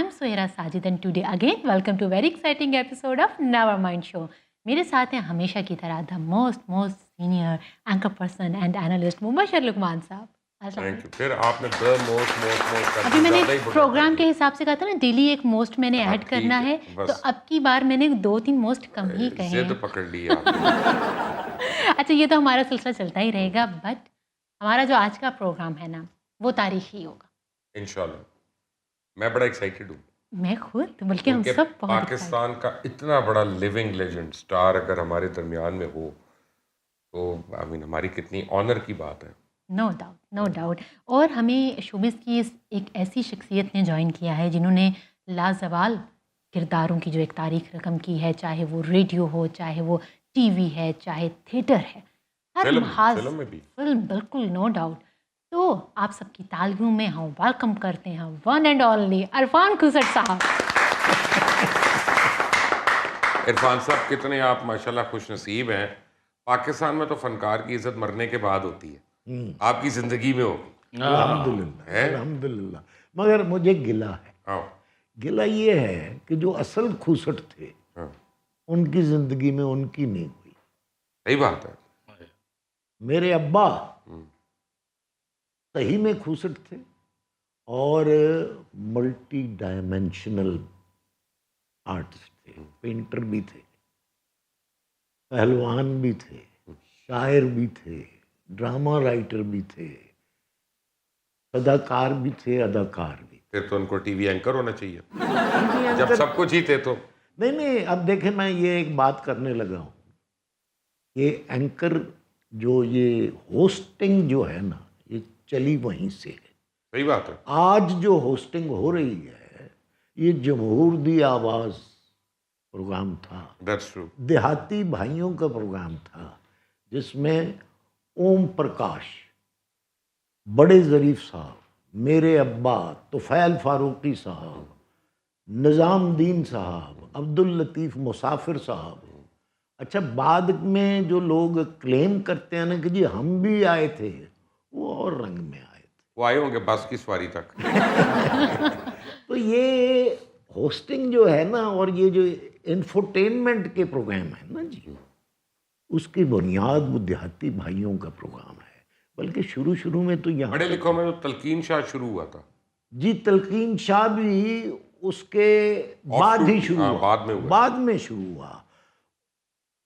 I'm Suhaira Sajid and today again welcome to a very exciting episode of Never Mind Show. मेरे साथ हैं हमेशा की तरह the most senior anchor person and analyst Mubashir Lukman sahab. Thank you. फिर आपने the most अभी मैंने प्रोग्राम के हिसाब से कहा था ना डेली एक मोस्ट मैंने ऐड करना है, तो अब की बार मैंने 2-3 मोस्ट कम ही कहे हैं। जिद पकड़ ली आपने। अच्छा, ये तो हमारा सिलसिला चलता ही रहेगा, बट हमारा जो आज का प्रोग्राम है ना वो तारीखी होगा इंशाल्लाह। मैं बड़ा एक्साइटेड हूँ। मैं खुद, बल्कि हम सब बहुत पाकिस्तान का इतना बड़ा लिविंग लेजेंड स्टार अगर हमारे दरमियान में हो तो आई मीन हमारी कितनी ऑनर की बात है। No doubt, no doubt. और हमें शोबिज़ की एक ऐसी शख्सियत ने ज्वाइन किया है जिन्होंने लाजवाल किरदारों की जो एक तारीख रकम की है, चाहे वो रेडियो हो, चाहे वो टीवी है, चाहे थिएटर है, हर फिल्म में भी। फिल्म, बिल्कुल नो डाउट। तो आप सबकी तालियों में हम वेलकम करते हैं वन एंड ओनली इरफान खुसट साहब। इरफान साहब कितने आप माशाल्लाह खुश नसीब हैं। पाकिस्तान में तो फनकार की इज्जत मरने के बाद होती है, आपकी जिंदगी में होगी। अल्हम्दुलिल्लाह, अल्हम्दुलिल्लाह। मगर मुझे गिला है, गिला ये है कि जो असल खुसट थे उनकी जिंदगी में उनकी नहीं हुई। सही बात है। मेरे अब्बा सही में खुसट थे और मल्टी डायमेंशनल आर्टिस्ट थे, पेंटर भी थे, पहलवान भी थे, शायर भी थे, ड्रामा राइटर भी थे, अदाकार भी थे, अदाकार भी। फिर तो उनको टीवी एंकर होना चाहिए जब सब कुछ ही थे तो। नहीं, अब देखें, मैं ये एक बात करने लगा हूँ, ये एंकर जो ये होस्टिंग जो है ना, ये चली वहीं से है। सही बात है। आज जो होस्टिंग हो रही है ये जमहूर दी आवाज़ प्रोग्राम था, That's true. देहाती भाइयों का प्रोग्राम था, जिसमें ओम प्रकाश, बड़े ज़रीफ साहब, मेरे अब्बा तुफैल फारूकी साहब, निज़ामुद्दीन साहब, अब्दुल लतीफ़ मुसाफिर साहब। अच्छा, बाद में जो लोग क्लेम करते हैं ना कि जी हम भी आए थे, वो और रंग में आए थे, वो आए होंगे बस की सवारी तक। तो ये होस्टिंग जो है ना और ये जो इंफोटेनमेंट के प्रोग्राम है ना जी, उसकी बुनियाद वो देहाती भाइयों का प्रोग्राम है। बल्कि शुरू में तो यहाँ बड़े लिखों में तो तलकीन शाह शुरू हुआ था जी, तलकीन शाह भी उसके बाद ही शुरू हुआ, बाद में शुरू हुआ।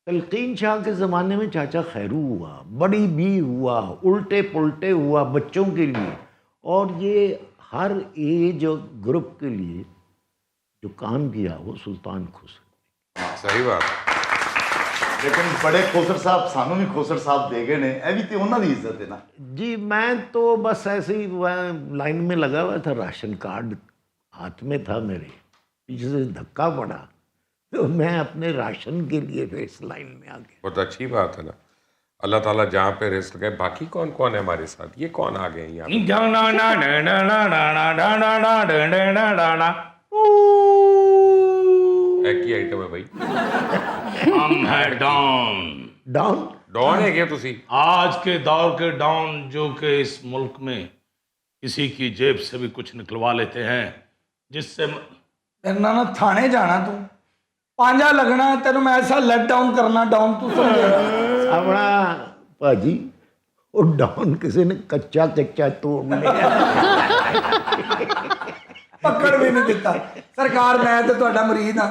तलकीन शाह के ज़माने में चाचा खैरू हुआ, बड़ी बी हुआ, उल्टे पुल्टे हुआ बच्चों के लिए, और ये हर एज ग्रुप के लिए जो काम किया वो सुल्तान खुसर। सही बात है। लेकिन बड़े खोसर साहब सानू भी खोसर साहब दे गए ने, ए भी तो उन्होंने इज्जत है ना जी। मैं तो बस ऐसे ही लाइन में लगा हुआ था, राशन कार्ड हाथ में था मेरे, पीछे से धक्का पड़ा तो मैं अपने राशन के लिए फिर इस लाइन में आ गया। बहुत अच्छी बात है ना, अल्लाह ताला जहाँ पे रिस्क गए। बाकी कौन कौन है हमारे साथ? ये कौन आ गए यहाँ? एक ही आइटम है भाई। हम है डॉन। डॉन? डॉन है क्या तुसी? आज के दौर के डॉन जो कि इस मुल्क में किसी की जेब से भी कुछ निकलवा लेते हैं, जिससे तेरे ना थाने जाना, तू पांजा लगना, तेरे मैं ऐसा लेट डाउन करना, डाउन तू समझ। अपना भाजी वो डॉन किसी ने कच्चा तोड़ लिया, पकड़ भी नहीं दिता। सरकार मैं तो ਤੁਹਾਡਾ ਮਰੀਜ਼ ਹਾਂ,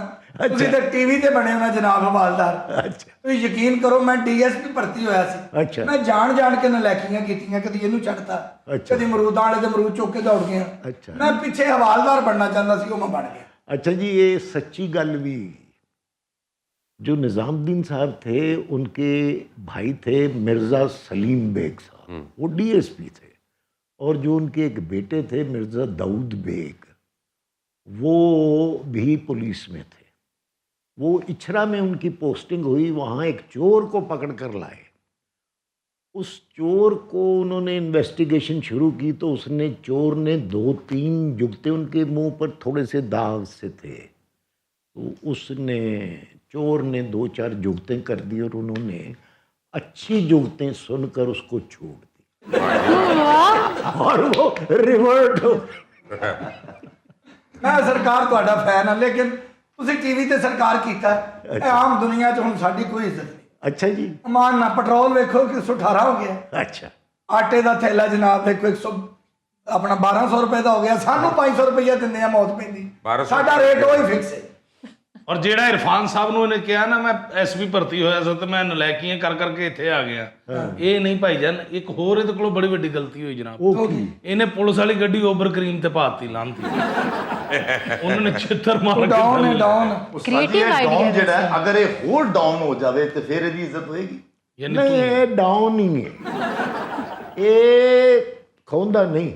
ਤੁਸੀਂ ਤੇ ਟੀਵੀ ਤੇ ਬਣੇ ਹੋ ਨਾ ਜਨਾਬ ਹਵਾਲਦਾਰ। अच्छा, ਤੁਸੀਂ ਯਕੀਨ ਕਰੋ, ਮੈਂ ਡੀਐਸਪੀ ਭਰਤੀ ਹੋਇਆ ਸੀ। अच्छा, ਮੈਂ ਜਾਣ ਕੇ ਨਲਾਇਕੀਆਂ ਕੀਤੀਆਂ, ਕਦੀ ਇਹਨੂੰ ਛੱਡਤਾ, अच्छा, ਕਦੀ ਅਮਰੂਦਾਂ ਵਾਲੇ ਦੇ ਅਮਰੂਦ ਚੁੱਕ ਕੇ ਦੌੜ ਗਿਆ। अच्छा, ਮੈਂ ਪਿੱਛੇ ਹਵਾਲਦਾਰ ਬਣਨਾ ਚਾਹੁੰਦਾ ਸੀ, ਉਹ ਮੈਂ ਬਣ ਗਿਆ। अच्छा जी, ये सच्ची गल भी। जो निज़ामुद्दीन साहब थे उनके भाई थे मिर्ज़ा सलीम बेग साहब, वो डीएसपी थे, और जो उनके एक बेटे थे मिर्ज़ा दाऊद बेग, वो भी पुलिस में थे। वो इछरा में उनकी पोस्टिंग हुई, वहाँ एक चोर को पकड़ कर लाए। उस चोर को उन्होंने इन्वेस्टिगेशन शुरू की तो उसने, चोर ने 2-3 जुगते, उनके मुंह पर थोड़े से दाग से थे, तो उसने, चोर ने 2-4 जुगतें कर दी और उन्होंने अच्छी जुगतें सुनकर उसको छोड़ दी और वो रिवर्ट हो। ਮੈਂ ਸਰਕਾਰ ਤੁਹਾਡਾ ਫੈਨ ਹਾਂ, ਲੇਕਿਨ ਤੁਸੀਂ ਟੀਵੀ ਤੇ ਸਰਕਾਰ ਕੀਤਾ, ਇਹ ਆਮ ਦੁਨੀਆ 'ਚ ਹੁਣ ਸਾਡੀ ਕੋਈ ਇੱਜ਼ਤ ਨਹੀਂ। अच्छा जी। ਮਾਨ ਨਾ ਪੈਟਰੋਲ ਵੇਖੋ 118 ਹੋ ਗਿਆ, अच्छा। ਆਟੇ ਦਾ ਥੈਲਾ ਜਨਾਬ ਦੇਖੋ 100 ਆਪਣਾ 1200 ਰੁਪਏ ਦਾ ਹੋ ਗਿਆ, ਸਾਨੂੰ 500 ਰੁਪਏ ਦਿੰਦੇ ਆ, ਮੌਤ ਪੈਂਦੀ, 1200 ਸਾਡਾ ਰੇਟ ਉਹੀ ਫਿਕਸ ਹੈ। ਔਰ ਜਿਹੜਾ ਇਰਫਾਨ ਸਾਹਿਬ ਨੂੰ ਇਹਨੇ ਕਿਹਾ ਨਾ ਮੈਂ ਐਸਪੀ ਭਰਤੀ ਹੋਇਆ ਸੀ ਤੇ ਮੈਂ ਨਲਾਇਕੀਆਂ ਕਰ ਕਰਕੇ ਇੱਥੇ ਆ ਗਿਆ, ਇਹ ਨਹੀਂ ਭਾਈਜਾਨ, ਇੱਕ ਹੋਰ ਇਹਦੇ ਕੋਲੋਂ ਬੜੀ ਵੱਡੀ ਗਲਤੀ ਹੋਈ ਜਨਾਬ। ਇਹਨੇ ਪੁਲਿਸ ਵਾਲੀ ਗੱਡੀ ਓਬਰ ਕਰੀਮ ਤੇ ਪਾਤੀ ਲਾਂਤੀ, ਉਹਨਾਂ ਨੇ ਛਿੱਤਰ ਮਾਰ ਕੇ ਡਾਊਨ ਹੈ, ਡਾਊਨ। Creative idea ਡਾਊਨ ਹੈ ਜਿਹੜਾ ਹੈ, ਵੈਸੇ। ਅਗਰ ਇਹ ਹੋਰ ਡਾਊਨ ਹੋ ਜਾਵੇ ਤੇ ਫਿਰ ਇਹਦੀ ਇੱਜ਼ਤ ਹੋਏਗੀ। ਯਾਨੀ नहीं, ਤੂੰ ये डाउन ही है, ये खोंदा नहीं,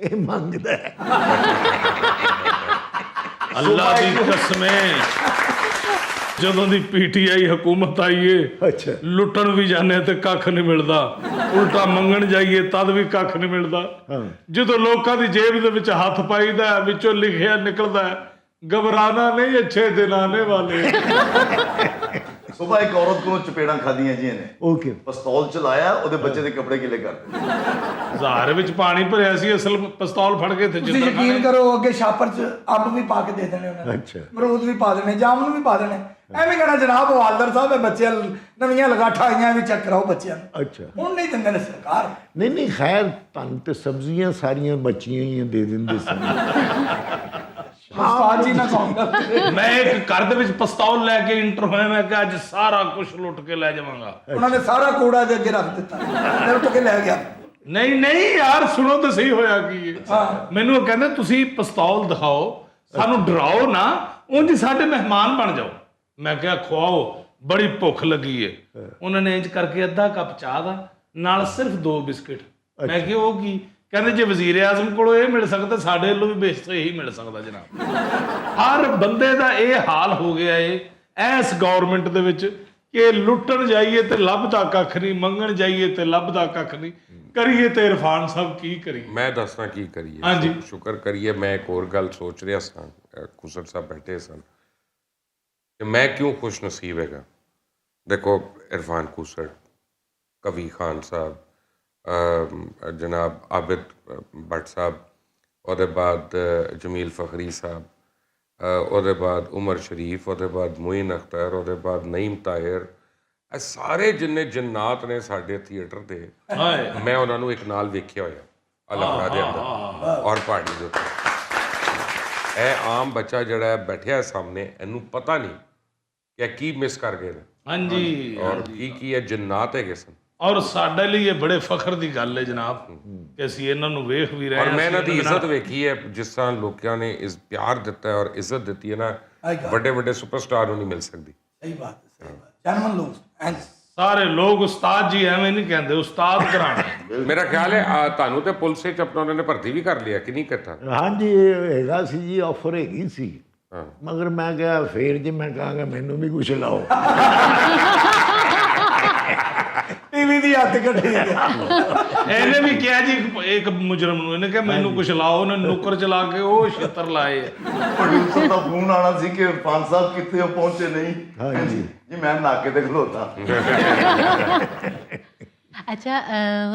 ये मंगदा है। ਅੱਲਾ ਦੀ ਕਸਮੇ ਜਦੋਂ ਦੀ ਪੀਟੀਆਈ ਹਕੂਮਤ ਆਈ ਏ अच्छा। ਲੁੱਟਣ ਵੀ ਜਾਂਦੇ ਤੇ ਕੱਖ ਨਹੀਂ ਮਿਲਦਾ, ਉਲਟਾ ਮੰਗਣ ਜਾਈਏ ਤਦ ਵੀ ਕੱਖ ਨਹੀਂ ਮਿਲਦਾ। हाँ। ਜਦੋਂ ਲੋਕਾਂ ਦੀ ਜੇਬ ਦੇ ਵਿੱਚ ਹੱਥ ਪਾਈਦਾ, ਵਿੱਚੋਂ ਲਿਖਿਆ ਨਿਕਲਦਾ ਹੈ, ਘਬਰਾਣਾ ਨਹੀਂ, ਅੱਛੇ ਦਿਨ ਆने ਵਾਲੇ। ਸੁਬਾ ਇੱਕ ਔਰਤ ਕੋਲੋਂ ਚਪੇੜਾਂ ਖਾਧੀਆਂ ਜੀ ਇਹਨੇ, ओके। ਪਿਸਤੌਲ ਚਲਾਇਆ, ਉਹਦੇ ਬੱਚੇ ਦੇ ਕੱਪੜੇ ਗਿੱਲੇ ਕਰ ਦਿੱਤੇ। ਹਜ਼ਾਰ ਵਿੱਚ ਪਾਣੀ ਭਰਿਆ ਸੀ, ਅਸਲ ਪਿਸਤੌਲ ਫੜ ਕੇ ਤੇ ਤੁਸੀਂ ਜਿੰਦਰ ਯਕੀਨ ਕਰੋ, ਅੱਗੇ ਛਾਪਰ 'ਚ ਅੰਬ ਵੀ ਪਾ ਕੇ ਦੇ ਦੇਣੇ ਉਹਨਾਂ ਨੇ, अच्छा। ਅਮਰੂਦ ਵੀ ਪਾ ਦੇਣੇ, ਜਾਮਨ ਵੀ ਪਾ ਦੇਣੇ, ਐਵੇਂ ਕਹਿਣਾ ਜਨਾਬ ਹਵਾਲਦਾਰ ਸਾਹਿਬ ਇਹ ਬੱਚੇ ਨਵੀਆਂ ਲਗਾਠਾਂ ਆਈਆਂ ਵੀ ਚੈੱਕ ਕਰਾਓ ਬੱਚਿਆਂ ਨੂੰ। अच्छा। ਹੁਣ ਨਹੀਂ ਦਿੰਦੇ ਨੇ ਸਰਕਾਰ। नहीं नहीं, खैर तन ते सब्जियां सारियां बचियां ही दे देंदे सन। ਉਸਤਾਦ ਜੀ ਨਾ ਕਹੂੰਗਾ, ਮੈਂ ਇੱਕ ਘਰ ਦੇ ਵਿੱਚ ਪਿਸਤੌਲ ਲੈ ਕੇ ਇੰਟਰ ਹੋਇਆ, ਮੈਂ ਕਿਹਾ ਅੱਜ ਸਾਰਾ ਕੁਝ ਲੁੱਟ ਕੇ ਲੈ ਜਾਵਾਂਗਾ। ਉਹਨਾਂ ਨੇ ਸਾਰਾ ਕੂੜਾ ਦੇ ਅੱਗੇ ਰੱਖ ਦਿੱਤਾ, ਤੇ ਉੱਠ ਕੇ ਲੈ ਗਿਆ। ਨਹੀਂ ਨਹੀਂ ਯਾਰ, ਸੁਣੋ ਤਾਂ ਸਹੀ ਹੋਇਆ ਕੀ ਹੈ। ਹਾਂ। ਮੈਨੂੰ ਉਹ ਕਹਿੰਦੇ ਤੁਸੀਂ ਪਿਸਤੌਲ ਦਿਖਾਓ, ਸਾਨੂੰ ਡਰਾਓ ਨਾ, ਉਂਝ ਸਾਡੇ ਮਹਿਮਾਨ ਬਣ ਜਾਓ। ਮੈਂ ਕਿਹਾ ਖਵਾਓ, ਬੜੀ ਭੁੱਖ ਲੱਗੀ ਏ। ਉਹਨਾਂ ਨੇ ਇੰਜ ਕਰਕੇ ਅੱਧਾ ਕੱਪ ਚਾਹ ਦਾ ਨਾਲ ਸਿਰਫ 2 ਬਿਸਕਿਟ। ਮੈਂ ਕਿਹਾ ਉਹ ਕੀ? ਕਹਿੰਦੇ ਜੇ ਵਜ਼ੀਰ ਆਜ਼ਮ ਕੋਲੋਂ ਇਹ ਮਿਲ ਸਕਦਾ, ਸਾਡੇ ਵੱਲੋਂ ਵੀ ਬੇਸ਼ੱਕ ਇਹੀ ਮਿਲ ਸਕਦਾ ਜਨਾਬ। ਹਰ ਬੰਦੇ ਦਾ ਇਹ ਹਾਲ ਹੋ ਗਿਆ ਏ ਇਸ ਗਵਰਨਮੈਂਟ ਦੇ ਵਿੱਚ ਕਿ ਲੁੱਟਣ ਜਾਈਏ ਤੇ ਲੱਭਦਾ ਕੱਖ ਨਹੀਂ, ਮੰਗਣ ਜਾਈਏ ਤੇ ਲੱਭਦਾ ਕੱਖ ਨਹੀਂ, ਕਰੀਏ ਤੇ ਇਰਫਾਨ ਸਾਹਿਬ ਕੀ ਕਰੀਏ। ਮੈਂ ਦੱਸਣਾ ਕੀ ਕਰੀਏ। ਹਾਂਜੀ। ਸ਼ੁਕਰ ਕਰੀਏ, ਮੈਂ ਇੱਕ ਹੋਰ ਗੱਲ ਸੋਚ ਰਿਹਾ ਸਾਂ, ਖੁਸਰ ਸਾਹਿਬ ਬੈਠੇ ਸਨ ਕਿ ਮੈਂ ਕਿਉਂ ਖੁਸ਼ ਨਸੀਬ ਹੈਗਾ। ਦੇਖੋ ਇਰਫਾਨ ਖੁਸਰ, ਕਵੀ ਖਾਨ ਸਾਹਿਬ, ਜਨਾਬ ਆबिद भट्ट साहब, ਉਹਦੇ ਬਾਅਦ ਜਮੀਲ ਫਖਰੀ ਸਾਹਿਬ, ਉਹਦੇ ਬਾਅਦ ਉਮਰ ਸ਼ਰੀਫ, ਉਹਦੇ ਬਾਅਦ ਮੋਇਨ ਅਖਤਰ, ਉਹਦੇ ਬਾਅਦ ਨਈਮ ਤਾਹਿਰ, ਇਹ ਸਾਰੇ ਜਿੰਨੇ ਜੰਨਾਤ ਨੇ ਸਾਡੇ ਥੀਏਟਰ ਦੇ, ਹਾਏ ਮੈਂ ਉਹਨਾਂ ਨੂੰ ਇੱਕ ਨਾਲ ਵੇਖਿਆ ਹੋਇਆ ਅਲਮਰਾ ਦੇ ਅੰਦਰ ਔਰ ਪਹਾੜੀ ਦੇ ਉੱਤੇ। ਇਹ ਆਮ ਬੱਚਾ ਜਿਹੜਾ ਹੈ ਬੈਠਿਆ ਸਾਹਮਣੇ, ਇਹਨੂੰ ਪਤਾ ਨਹੀਂ ਕਿ ਇਹ ਕੀ ਮਿਸ ਕਰ ਗਏ ਨੇ ਹਾਂਜੀ। ਔਰ ਕੀ ਇਹ ਜੰਨਾਤ ਹੈਗੇ ਸਨ। ਔਰ ਸਾਡੇ ਲਈ ਇਹ ਬੜੇ ਫਖਰ ਦੀ ਗੱਲ ਹੈ ਜਨਾਬ ਕਿ ਅਸੀਂ ਇਹਨਾਂ ਨੂੰ ਵੇਖ ਵੀ ਰਹੇ ਔਰ ਹਾਂ। ਮੈਂ ਇਹਨਾਂ ਦੀ ਇੱਜ਼ਤ ਵੇਖੀ ਹੈ, ਜਿਸ ਤਰ੍ਹਾਂ ਲੋਕਾਂ ਨੇ ਇਸ ਪਿਆਰ ਦਿੱਤਾ ਹੈ ਔਰ ਇੱਜ਼ਤ ਦਿੱਤੀ ਹੈ ਨਾ, ਵੱਡੇ ਵੱਡੇ ਸੁਪਰਸਟਾਰ ਨੂੰ ਨਹੀਂ ਮਿਲ ਸਕਦੀ। ਸਹੀ ਬਾਤ ਹੈ, ਸਹੀ ਬਾਤ। ਜਨਮਨ ਲੋਕ ਇੰਜ ਸਾਰੇ ਲੋਕ ਉਸਤਾਦ ਜੀ ਐਵੇਂ ਨਹੀਂ ਕਹਿੰਦੇ, ਉਸਤਾਦ ਕਰਾਣਾ। ਮੇਰਾ ਖਿਆਲ ਹੈ ਤੁਹਾਨੂੰ ਤੇ ਪੁਲਿਸ ਵਿੱਚ ਆਪਣਾ ਉਹਨਾਂ ਨੇ ਭਰਤੀ ਵੀ ਕਰ ਲਿਆ ਕਿ ਨਹੀਂ ਕਰਤਾ? हाँ जी, हैगा सी जी, ऑफर हैगी सी, मगर मैं क्या फिर जी मैं कहांगा मैनू भी कुछ लाओ। ਟੀਵੀ ਦੀ ਹੱਥ ਕੱਢੀ ਹੈ। ਇਹਨੇ ਵੀ ਕਿਹਾ ਜੀ ਇੱਕ ਮੁਜਰਮ ਨੂੰ, ਇਹਨੇ ਕਿਹਾ ਮੈਨੂੰ ਕੁਛ ਲਾਓ, ਉਹਨੇ ਨੁੱਕਰ ਚਲਾ ਕੇ ਉਹ ਛਿੱਤਰ ਲਾਏ। ਪ੍ਰੋਡਿਊਸਰ ਦਾ ਫੋਨ ਆਣਾ ਸੀ ਕਿ ਇਰਫਾਨ ਸਾਹਿਬ ਕਿੱਥੇ ਹੋ, ਪਹੁੰਚੇ ਨਹੀਂ। हाँ जी। जी मैं नाके पे खलोता। अच्छा,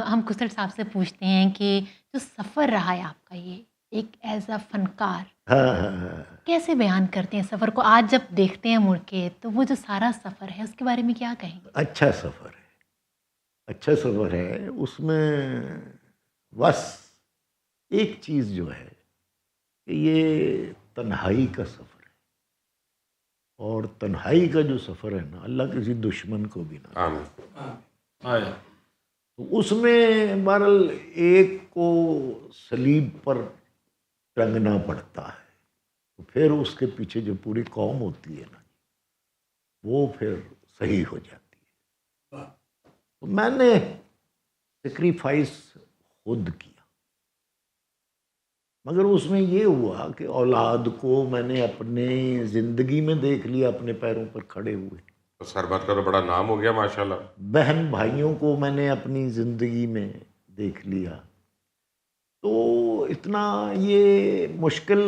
हम खुसर साहब से पूछते हैं कि जो सफ़र रहा है आपका, ये एक एज अ फनकार हाँ हाँ हाँ। कैसे बयान करते हैं सफ़र को? आज जब देखते हैं मुड़ के तो वो जो सारा सफ़र है उसके बारे में क्या कहेंगे? अच्छा सफ़र है, अच्छा सफ़र है। उसमें बस एक चीज़ जो है कि ये तन्हाई का सफ़र है, और तन्हाई का जो सफ़र है ना, अल्लाह किसी दुश्मन को भी ना। आमीन। ਹਾਏ तो उसमें बहरहाल एक को सलीब पर टंगना पड़ता है, तो फिर उसके पीछे जो पूरी कौम होती है ना, वो फिर सही हो जाती है। तो मैंने सेक्रीफाइस खुद किया, मगर उसमें ये हुआ कि औलाद को मैंने अपने ज़िंदगी में देख लिया अपने पैरों पर खड़े हुए, तो सरबत का तो बड़ा नाम हो गया माशाल्लाह। बहन भाइयों को मैंने अपनी ज़िंदगी में देख लिया। तो इतना ये मुश्किल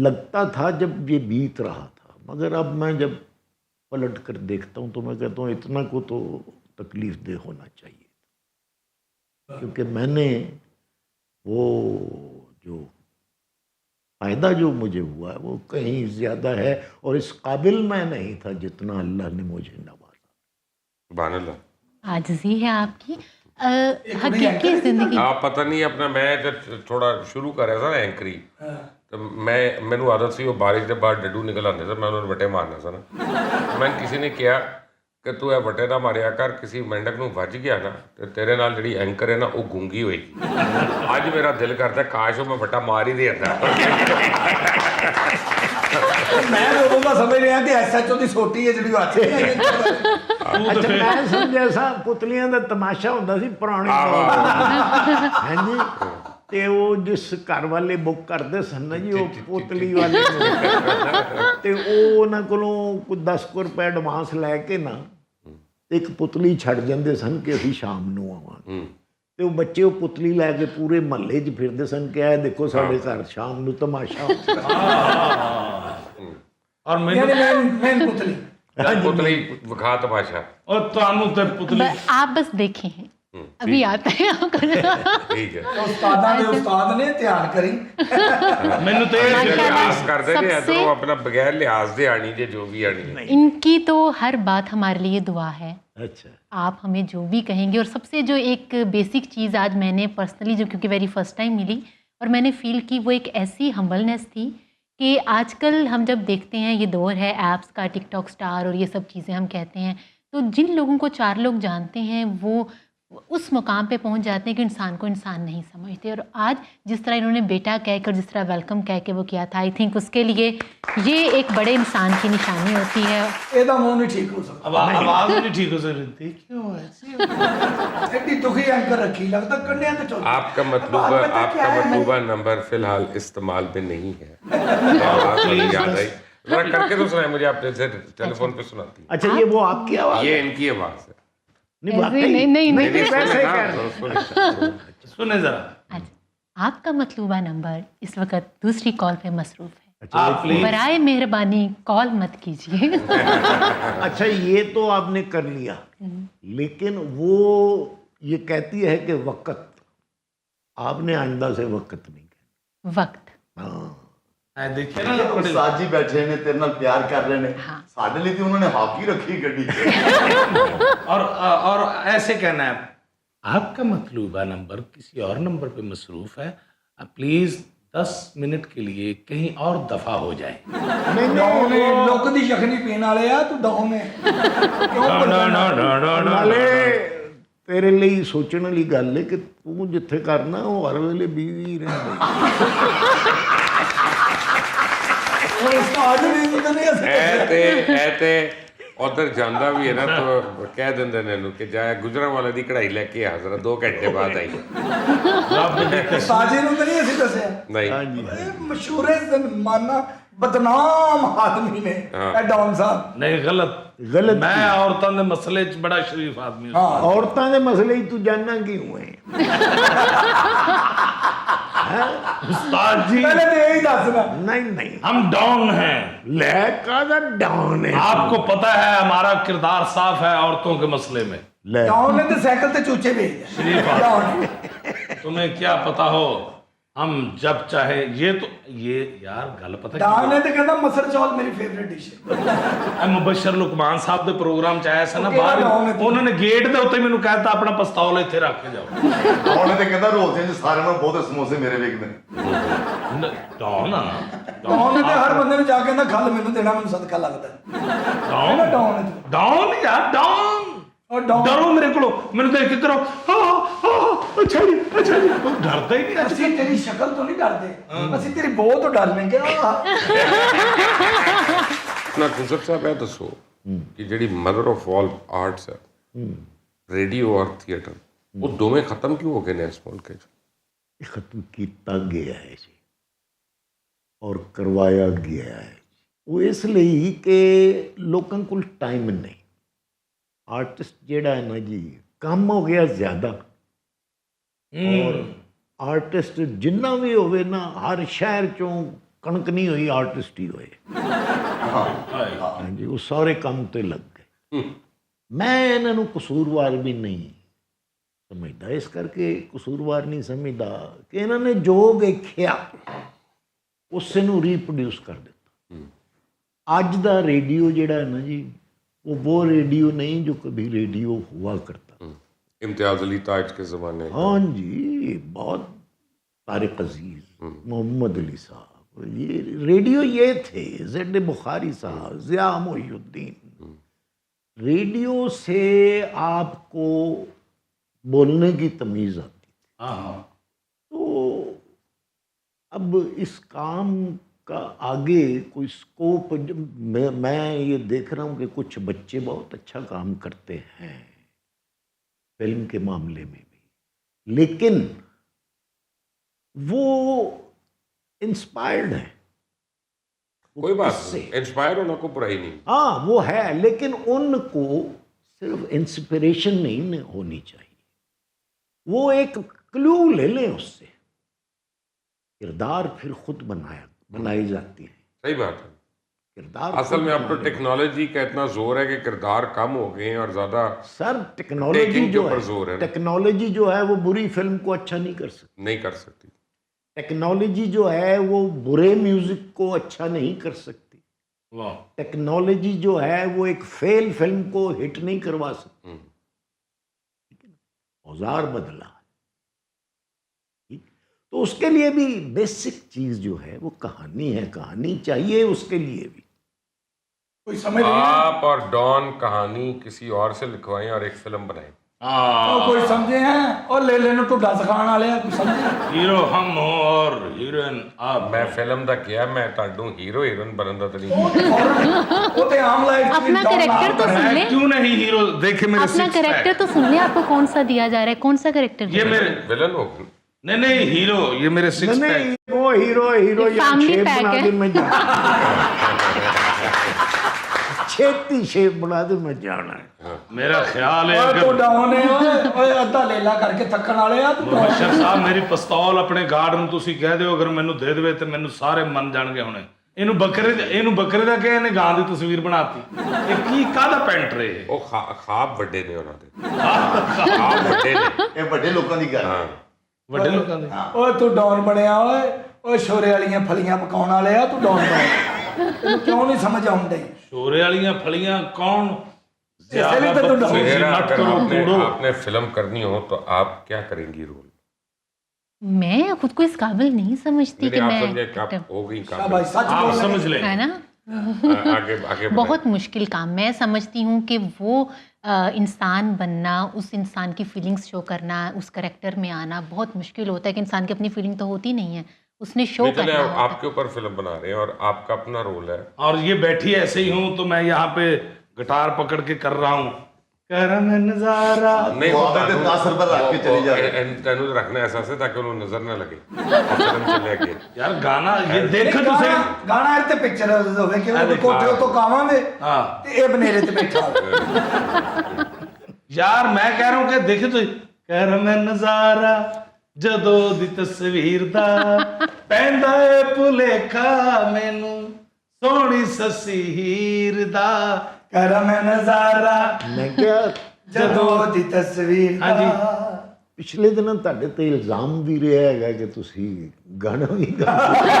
लगता था जब ये बीत रहा था, मगर अब मैं जब पलट कर देखता हूँ तो मैं कहता हूँ इतना को तो तकलीफ़ दे होना चाहिए, क्योंकि मैंने वो जो फ़ायदा जो मुझे हुआ है वो कहीं ज़्यादा है, और इस काबिल मैं नहीं था जितना अल्लाह ने मुझे नवाजा। सुभान अल्लाह। आजिज़ी है आपकी। हकीकी ज़िंदगी आप पता नहीं अपना, मैं जब थोड़ा शुरू कर रहा था ना एंकरी, तो मैनू आदत सी वो बारिश के बाद डड्डू निकल आते थे, मैं उन्होंने वटे मारना सा ना। मैं किसी ने कहा कि तू ਇਹ ਵਟੇ ਨਾ ਮਾਰਿਆ ਕਰ, ਕਿਸੇ ਮੈਂਡਕ ਨੂੰ ਵੱਜ ਗਿਆ ਨਾ ਤੇ ਤੇਰੇ ਨਾਲ ਜਿਹੜੀ ਐਂਕਰ ਹੈ ਨਾ ਉਹ ਗੂੰਗੀ ਹੋਏਗੀ। ਅੱਜ ਮੇਰਾ ਦਿਲ ਕਰਦਾ ਕਾਸ਼ ਉਹ ਮੈਂ ਵਟਾ ਮਾਰ ਹੀ ਦਿੰਦਾ। ਮੈਂ ਉਦੋਂ ਦਾ ਸਮਝ ਰਿਹਾ ਕਿ ਐਸਐਚਓ ਦੀ ਸੋਟੀ ਹੈ ਜਿਹੜੀ ਅੱਜ ਅੱਛਾ, ਮੈਂ ਸਮਝਿਆ ਸਾ ਪੁਤਲੀਆਂ ਦਾ ਤਮਾਸ਼ਾ ਹੁੰਦਾ ਸੀ ਪੁਰਾਣੇ ਦੌਰ ਦਾ। ਹਾਂਜੀ, ਤੇ ਉਹ ਜਿਸ ਘਰ ਵਾਲੇ ਬੁੱਕ ਕਰਦੇ ਸਨ ਨਾ ਜੀ, ਉਹ ਪੁਤਲੀ ਵਾਲੇ ਨੂੰ, ਤੇ ਉਹ ਉਹਨਾਂ ਕੋਲੋਂ ਕੋਈ 10 ਰੁਪਏ ਐਡਵਾਂਸ ਲੈ ਕੇ ਨਾ ਇੱਕ ਪੁਤਲੀ ਛੱਡ ਜਾਂਦੇ ਸਨ ਕਿ ਅਸੀਂ ਸ਼ਾਮ ਨੂੰ ਆਵਾਂਗੇ। ਤੇ ਉਹ ਬੱਚੇ ਉਹ ਪੁਤਲੀ ਲੈ ਕੇ ਪੂਰੇ ਮਹੱਲੇ 'ਚ ਫਿਰਦੇ ਸਨ ਕਿ ਇਹ ਦੇਖੋ ਸਾਡੇ ਘਰ ਸ਼ਾਮ ਨੂੰ ਤਮਾਸ਼ਾ ਹੁੰਦਾ। ਔਰ ਮੈਨੂੰ ਮੈਂ ਪੁਤਲੀ ਪੁਤਲੀ ਵਿਖਾ ਤਮਾਸ਼ਾ। ਔਰ ਤੁਹਾਨੂੰ ਤੇ ਪੁਤਲੀ आप बस देखे हैं, अभी आता है आपको। ਠੀਕ ਹੈ। ਉਸਤਾਦਾਂ ਦੇ ਉਸਤਾਦ ਨੇ, ਧਿਆਨ ਕਰੀ। ਮੈਨੂੰ ਤੇ ਇਹ लिहाज करते थे सबसे- इधरों अपना बगैर लिहाज दे आनी जे जो भी आनी है। इनकी तो हर बात हमारे लिए दुआ है। अच्छा, आप हमें जो भी कहेंगे, और सबसे जो एक बेसिक चीज़ आज मैंने पर्सनली जो क्योंकि वेरी फर्स्ट टाइम मिली और मैंने फ़ील की, वो एक ऐसी हम्बलनेस थी कि आजकल हम जब देखते हैं ये दौर है ऐप्स का, टिकटॉक स्टार और ये सब चीज़ें हम कहते हैं, तो जिन लोगों को 4 लोग जानते हैं वो उस मुकाम पे पहुंच जाते हैं कि इंसान को इंसान नहीं समझते। और आज जिस तरह इन्होंने बेटा कहकर, जिस तरह वेलकम कह के वो किया था, आई थिंक उसके लिए ये एक बड़े इंसान की निशानी होती है। ਇਹਦਾ ਮੂੰਹ ਨਹੀਂ ਠੀਕ ਹੋ ਸਕਦਾ। ਆਵਾਜ਼ ਨਹੀਂ ਠੀਕ ਹੋ ਸਕਦੀ। क्यों ऐसे? ਐਡੀ ਦੁਖੀ ਐਂਕਰ ਰੱਖੀ, ਲੱਗਦਾ ਕੰਨਿਆਂ ਤੇ ਚੁੱਕ। आपका मतलूबा नंबर फिलहाल इस्तेमाल में नहीं है। आवाज़ मुझे याद आई, जरा करके तो सुनाए मुझे, आप जैसे टेलीफोन पे सुनाती। अच्छा, ये वो आपकी आवाज़ ये इनकी आवाज़ है। नहीं, ऐसे वाकई नहीं वैसे ही कह रहे हैं। सुने जरा। अच्छा, आपका मतलूबा नंबर इस वक्त दूसरी कॉल पे मसरूफ़ है। आप प्लीज बराए मेहरबानी कॉल मत कीजिए। अच्छा, ये तो आपने कर लिया, लेकिन वो ये कहती है कि वक़्त, आपने आइंदा से वक़्त नहीं कहना। वक्त हाँ, देखिए ना ਉਸਤਾਦ ਜੀ ਬੈਠੇ ਨੇ ਤੇਰੇ ਨਾਲ ਪਿਆਰ ਕਰ ਰਹੇ ਨੇ, ਹਾਂ। ਸਾਡੇ ਲਈ ਤੇ ਉਹਨਾਂ ਨੇ ਹਾਕੀ ਰੱਖੀ ਗੱਡੀ। और ऐसे कहना है, आपका मतलूबा नंबर किसी और नंबर पे मसरूफ है, आप प्लीज 10 मिनट के लिए कहीं और दफा हो जाए। ਡਾਉਨ ਨੇ ਲੁੱਕ ਦੀ ਯਖਨੀ ਪੀਣ ਵਾਲੇ ਆ, ਤੂੰ ਡਾਉਨ ਨੇ ਕਿਉਂ ਨਾਲੇ ਤੇਰੇ ਲਈ ਸੋਚਣ ਵਾਲੀ ਗੱਲ ਹੈ ਕਿ ਤੂੰ ਜਿੱਥੇ ਕਰਨਾ ਉਹ ਹਰ ਵੇਲੇ ਬੀਵੀ ਰਹਿੰਦਾ। ਉਹ ਉਸਤਾਦ ਨੇ ਤਾਂ ਨਹੀਂ ਅਸੀਂ ਐ ਤੇ ਉਧਰ ਜਾਂਦਾ ਵੀ ਹੈ ਨਾ, ਤਾਂ ਕਹਿ ਦਿੰਦੇ ਨੇ ਇਹਨੂੰ ਕਿ ਜਾ ਗੁਜਰਾਂਵਾਲੇ ਦੀ ਕਢਾਈ ਲੈ ਕੇ ਆ ਜ਼ਰਾ, 2 ਘੰਟੇ ਬਾਅਦ ਆਈ। ਉਸਤਾਦ ਜੀ ਨੂੰ ਤਾਂ ਨਹੀਂ ਅਸੀਂ ਦੱਸਿਆ। ਨਹੀਂ, ਇਹ ਮਸ਼ਹੂਰ ਜ਼ਮਾਨਾ ਬਦਨਾਮ ਆਦਮੀ ਨੇ ਇਹ ਡਾਉਨ ਸਾਹਿਬ। नहीं गलत गलत मैं औरतों के मसले च बड़ा शरीफ आदमी हूं। हाँ, ਔਰਤਾਂ ਦੇ ਮਸਲੇ ਹੀ ਤੂੰ ਜਾਣਨਾ ਕਿਉਂ ਹੈ? उस्ताद जी ਪਹਿਲੇ ਤੇ ਇਹੀ ਦੱਸਣਾ। नहीं नहीं, हम डाउन हैं, ਲੈ ਕਾਹਦਾ ਡਾਊਨ ਹੈ? आपको पता है हमारा किरदार साफ है औरतों के मसले में। ਲੈ ਡਾਉਨ ਨੇ ਤੇ ਸਾਈਕਲ ਤੇ ਚੂਚੇ ਭੇਜਦੇ शरीफ ਡਾਉਨ। तुम्हें क्या पता हो, हम जब चाहे ये यार गल पता ਡਾਉਨ ਨੇ ਤੇ ਕਹਿੰਦਾ ਮਸਰ ਚੌਲ ਮੇਰੀ ਫੇਵਰਿਟ ਡਿਸ਼ ਹੈ। ਮੁਬਸ਼ਰ ਲੁਕਮਾਨ ਸਾਹਿਬ ਦੇ ਪ੍ਰੋਗਰਾਮ ਚ ਆਇਆ ਸੀ ਨਾ ਉਹ ਕਿਹੜਾ ਬਾਹਰ, ਡਾਊਨ ਹੈ ਤੂੰ? ਉਹਨਾਂ ਨੇ ਗੇਟ ਦੇ ਉੱਤੇ ਮੈਨੂੰ ਕਹਿਤਾ ਆਪਣਾ ਪਿਸਤੌਲ ਇੱਥੇ ਰੱਖ ਕੇ ਜਾਓ। ਉਹਨੇ ਤੇ ਕਹਿੰਦਾ ਰੋਜ਼ ਦੇ ਸਾਰਿਆਂ ਨੂੰ ਬਹੁਤੇ ਸਮੋਸੇ ਮੇਰੇ ਵੇਖਦੇ ਨੇ। ਡਾਊਨ ਆ ਡਾਉਨ ਨੇ ਤੇ ਹਰ ਬੰਦੇ ਨੂੰ ਜਾ ਕੇ ਕਹਿੰਦਾ ਖੱਲ ਮੈਨੂੰ ਦੇਣਾ, ਮੈਨੂੰ ਸਦਕਾ ਲੱਗਦਾ। ਡਾਊਨ ਡਾਉਨ ਹੈ ਤੂੰ। ਡਾਊਨ ਯਾਰ ਡਾਊਨ। ਉਹ ਡਾਉਨ ਡਰੋ ਮੇਰੇ ਕੋਲੋਂ, ਮੈਨੂੰ ਦੇਖ ਕੇ ਕਰੋ ਅੱਛਾ ਜੀ ਉਹ ਡਰਦਾ ਹੀ ਨਹੀਂ। ਅਸੀਂ ਤੇਰੀ ਸ਼ਕਲ ਤੋਂ ਨਹੀਂ ਡਰਦੇ, ਅਸੀਂ ਤੇਰੀ ਬੋਲ ਤੋਂ ਡਰ ਲੈਂਗੇ। ਨਾ ਗੁਜ਼ਰ ਸਾਹਿਬ ਇਹ ਦੱਸੋ ਕਿ ਜਿਹੜੀ ਮਦਰ ਆਫ ਆਲ ਆਰਟਸ ਹੈ, ਰੇਡੀਓ ਔਰ ਥੀਏਟਰ, ਉਹ ਦੋਵੇਂ ਖਤਮ ਕਿਉਂ ਹੋ ਗਏ ਨੇ ਇਸ ਮੁਲਕ 'ਚ? ਖਤਮ ਕੀਤਾ ਗਿਆ ਹੈ ਜੀ, ਔਰ ਕਰਵਾਇਆ ਗਿਆ ਹੈ। ਉਹ ਇਸ ਲਈ ਕਿ ਲੋਕਾਂ ਕੋਲ ਟਾਈਮ ਨਹੀਂ। ਆਰਟਿਸਟ ਜਿਹੜਾ ਹੈ ਨਾ ਜੀ, ਕੰਮ ਹੋ ਗਿਆ ਜ਼ਿਆਦਾ, ਔਰ ਆਰਟਿਸਟ ਜਿੰਨਾ ਵੀ ਹੋਵੇ ਨਾ, ਹਰ ਸ਼ਹਿਰ ਚੋਂ ਕਣਕ ਨਹੀਂ ਹੋਈ ਆਰਟਿਸਟ ਹੀ ਹੋਏ। ਹਾਂਜੀ, ਉਹ ਸਾਰੇ ਕੰਮ ਤੇ ਲੱਗ ਗਏ। ਮੈਂ ਇਹਨਾਂ ਨੂੰ ਕਸੂਰਵਾਰ ਵੀ ਨਹੀਂ ਸਮਝਦਾ, ਇਸ ਕਰਕੇ ਕਸੂਰਵਾਰ ਨਹੀਂ ਸਮਝਦਾ ਕਿ ਇਹਨਾਂ ਨੇ ਜੋ ਵੇਖਿਆ ਉਸੇ ਨੂੰ ਰੀਪਰੋਡਿਊਸ ਕਰ ਦਿੱਤਾ। ਅੱਜ ਦਾ ਰੇਡੀਓ ਜਿਹੜਾ ਹੈ ਨਾ ਜੀ, वो रेडियो नहीं जो कभी रेडियो हुआ करता। इम्तियाज अली ताज के ज़माने। हाँ जी, बहुत तारिक अजीज, मोहम्मद अली साहब, ये रेडियो ये थे, ज़ेड बुखारी साहब, ज़िया मोहिउद्दीन। रेडियो से आपको बोलने की तमीज़ आती थी। तो अब इस काम का आगे कोई स्कोप, मैं ये देख रहा हूँ कि कुछ बच्चे बहुत अच्छा काम करते हैं फिल्म के मामले में भी, लेकिन वो इंस्पायर्ड है। कोई बात नहीं, इंस्पायर होना को बुराई नहीं। हाँ वो है, लेकिन उनको सिर्फ इंस्पिरेशन नहीं होनी चाहिए, वो एक क्लू ले लें उससे, किरदार फिर खुद बनाई जाती है। सही बात है। किरदार असल में अब तो टेक्नोलॉजी का इतना जोर है कि किरदार कम हो गए हैं और ज्यादा सर टेक्नोलॉजी taking जो के ऊपर है, जोर है ना। टेक्नोलॉजी जो है वो बुरी फिल्म को अच्छा नहीं कर सकती। नहीं कर सकती। टेक्नोलॉजी जो है वो बुरे म्यूजिक को अच्छा नहीं कर सकती। वाह। टेक्नोलॉजी जो है वो एक फेल फिल्म को हिट नहीं करवा सकती। औजार बदला, तो उसके लिए भी बेसिक चीज जो है वो कहानी है। कहानी चाहिए उसके लिए भी। कोई समझ नहीं आप और डॉन कहानी किसी और से लिखवाएं और एक फिल्म बनाएं। ਉਹ ਕੋਈ ਸਮਝੇ ਹੈ ਉਹ ਲੈ ਲੈਣ ਢੁੱਡਾ ਸਿਖਾਉਣ ਵਾਲੇ ਆ, ਕੋਈ ਸਮਝੇ? ਹੀਰੋ ਹਮ ਹੋ ਔਰ ਹੀਰੋਇਨ ਆਪ। मैं फिल्म ਦਾ ਕਿਹਾ, ਮੈਂ ਤੁਹਾਨੂੰ ਹੀਰੋ ਹੀਰੋਇਨ ਬਣਨ ਦਾ ਤਰੀਕਾ। ਉਹ ਤੇ ਆਮ ਲਾਈਫ अपना कैरेक्टर तो सुन ले, क्यों नहीं हीरो? देखे मेरे अपना six कैरेक्टर pack। तो सुन ले, आपको कौन सा दिया जा रहा है, कौन सा कैरेक्टर? ये मेरे विलन हो। नहीं हीरो, ये मेरे सिक्स नहीं पैक। वो हीरो ये या family शेप pack बना है। दे मैं छेती शेप बना दे मैं जाना है। मेरा ख्याल है ਓਏ अगर ਢੁੱਡਾ ਹੋਣੇ ਓਏ ਅੱਧਾ ਲੇਲਾ ਕਰਕੇ ਥੱਕਣ ਵਾਲੇ ਆ ਤੂੰ। ਮੁਬਸ਼ਰ ਸਾਹਿਬ ਮੇਰੀ ਪਿਸਤੌਲ ਆਪਣੇ ਗਾਰਡ ਨੂੰ ਤੁਸੀਂ ਕਹਿ ਦਿਓ ਅਗਰ ਮੈਨੂੰ ਦੇ ਦੇਵੇ ਤੇ ਮੈਨੂੰ ਸਾਰੇ ਮੰਨ ਜਾਣਗੇ ਹੁਣੇ। ਇਹਨੂੰ ਬੱਕਰੇ ਦਾ ਕਿਹਾ, ਇਹਨੇ ਗਾਂ ਦੀ ਤਸਵੀਰ ਬਣਾਤੀ। ਇਹ ਕੀ ਕਾਹਦਾ ਪੈਂਟਰ ਇਹ? ਉਹ ਖਾਬ ਵੱਡੇ ਨੇ ਉਹਨਾਂ ਦੇ। ਖਾਬ ਵੱਡੇ ਨੇ। ਇਹ ਵੱਡੇ ਲੋਕਾਂ ਦੀ ਗੱਲ ਹੈ। ਵੱਡੇ ਲੋਕਾਂ ਦੇ। ਓਏ ਤੂੰ ਡੌਨ ਬਣਿਆ ਓਏ ਸ਼ੋਰੇ ਵਾਲੀਆਂ ਫਲੀਆਂ ਪਕਾਉਣ ਵਾਲੇ ਆ, ਤੂੰ ਡੌਨ ਬਣਿਆ। ਤੈਨੂੰ ਕਿਉਂ ਨਹੀਂ ਸਮਝ ਆਉਂਦੀ? ਸ਼ੋਰੇ ਵਾਲੀਆਂ ਫਲੀਆਂ ਕੌਣ? इसलिए तो तू डॉन। मेरा मत अगर करो, आपने फिल्म करनी हो तो आप क्या करेंगी रोल? मैं खुद को इस काबिल नहीं समझती कि आप मैं समझे कि आप actor- हो गई काम। भाई सच आप बोल समझ ले। है ना, आगे आगे बहुत मुश्किल काम। मैं समझती हूँ कि वो इंसान बनना, उस इंसान की फीलिंग्स शो करना, उस करेक्टर में आना बहुत मुश्किल होता है कि इंसान की अपनी फीलिंग तो होती नहीं है, उसने शो चले करना होता है। आपके ऊपर फिल्म बना रहे हैं और आपका अपना रोल है। और ये बैठी ऐसे ही हूँ तो मैं यहाँ पे गिटार पकड़ के कर रहा हूँ, कह रहा मैं नजारा। नहीं वो आपने तो 10 रुपए रख के चली जा रही है। तेनू रखना ऐसा से ताकि उन्हें नजर ना लगे और फिल्म चले आगे। यार गाना ये देखो तुसे। ਗਾਣਾ ਇਹ ਤੇ ਪਿਕਚਰ ਹੋਵੇ ਕਿ ਉਹ ਦੇਖ ਕੋਠੇ ਲਾ। ਤੋਂ ਕਾਵਾਂਗੇ हाँ ਤੇ ਇਹ ਬਨੇਰੇ ਤੇ ਬੈਠਾ ਹੋਵੇ। यार मैं कह रहा हूँ कि देखे तो कह रहा मैं नजारा जदों दी तस्वीर दा पैंदा ए भुलेखा मैनू सोहनी ससी हीर दा। ਕਹ ਰਾ ਮੈਂ ਨਜ਼ਾਰਾ मैं क्या ਜਦੋਂ ਦੀ ਤਸਵੀਰ ਦਾ। ਹਾਂਜੀ। ਪਿਛਲੇ ਦਿਨਾਂ ਤੁਹਾਡੇ ਤੇ ਇਲਜ਼ਾਮ ਵੀ ਰਿਹਾ ਹੈਗਾ ਕਿ ਤੁਸੀਂ ਗਾਣਾ ਵੀ ਗਾਉਂਦੇ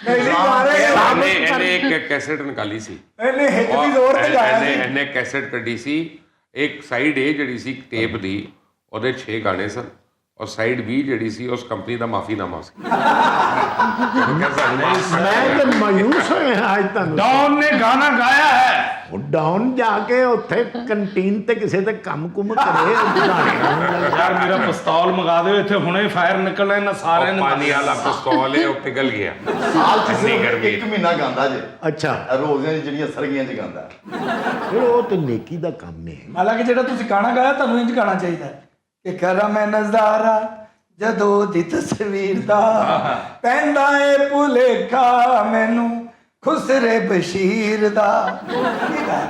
ਨਹੀਂ ਗਾ ਰਹੇ ਇਹਨੇ ਇੱਕ ਕੈਸੇਟ ਨਿਕਾਲੀ ਸੀ। ਇਹਨੇ ਹਿੱਕ ਵੀ ਜ਼ੋਰ ਤੇ ਗਾਇਆ ਸੀ। ਇਹਨੇ ਕੈਸੇਟ ਕੱਢੀ ਸੀ। ਇੱਕ ਸਾਈਡ ਏ ਜਿਹੜੀ ਸੀ ਟੇਪ ਦੀ, ਉਹਦੇ 6 ਗਾਣੇ ਸਨ ਔਰ ਸਾਈਡ ਬੀ ਜਿਹੜੀ ਸੀ ਉਸ ਕੰਪਨੀ ਦਾ ਮਾਫੀਨਾਮਾ ਸੀ। ਮੈਂ ਤਾਂ ਮਾਯੂਸ ਹੋਇਆ ਅੱਜ ਤੁਹਾਨੂੰ। डॉन ने गाना गाया है। ਉਹ ਡਾਊਨ ਜਾ ਕੇ ਉੱਥੇ ਕੰਟੀਨ ਤੇ ਕਿਸੇ ਤੇ ਕੰਮ ਕੁਮ ਕਰੇ ਗਾਣੇ ਗਾਉਣ ਲੱਗ। यार मेरा पिस्तौल मंगा दो, इतने हुने फायर निकलना इन्हें सारे ने। ਪਾਣੀ ਵਾਲਾ ਪਿਸਤੌਲ ਹੈ ਉਹ ਪਿਘਲ ਗਿਆ। ਸਾਲ ਚ ਇੰਨੀ ਸਿਰਫ ਗਰਮੀ। 1 ਮਹੀਨਾ ਗਾਉਂਦਾ ਜੇ। ਅੱਛਾ, ਰੋਜ਼ਾਂ ਦੀ ਜਿਹੜੀਆਂ ਸਰਗੀਆਂ ਚ ਗਾਉਂਦਾ। ਫਿਰ ਉਹ ਤੇ ਨੇਕੀ ਦਾ ਕੰਮ ਹੈ। ਹਾਲਾਂਕਿ ਜਿਹੜਾ ਤੁਸੀਂ ਗਾਣਾ ਗਾਇਆ ਤੁਹਾਨੂੰ ਇੰਜ ਗਾਣਾ ਚਾਹੀਦਾ ਹੈ ਕਿ ਕਰਾਂ ਮੈਂ ਨਜ਼ਾਰਾ ਜਦੋਂ ਦੀ ਤਸਵੀਰ ਦਾ ਪੈਂਦਾ ਏ ਭੁਲੇਖਾ ਮੈਨੂੰ ਖੁਸਰੇ ਬਸ਼ੀਰ ਦਾ। ਕੀ ਗਾਇਆ?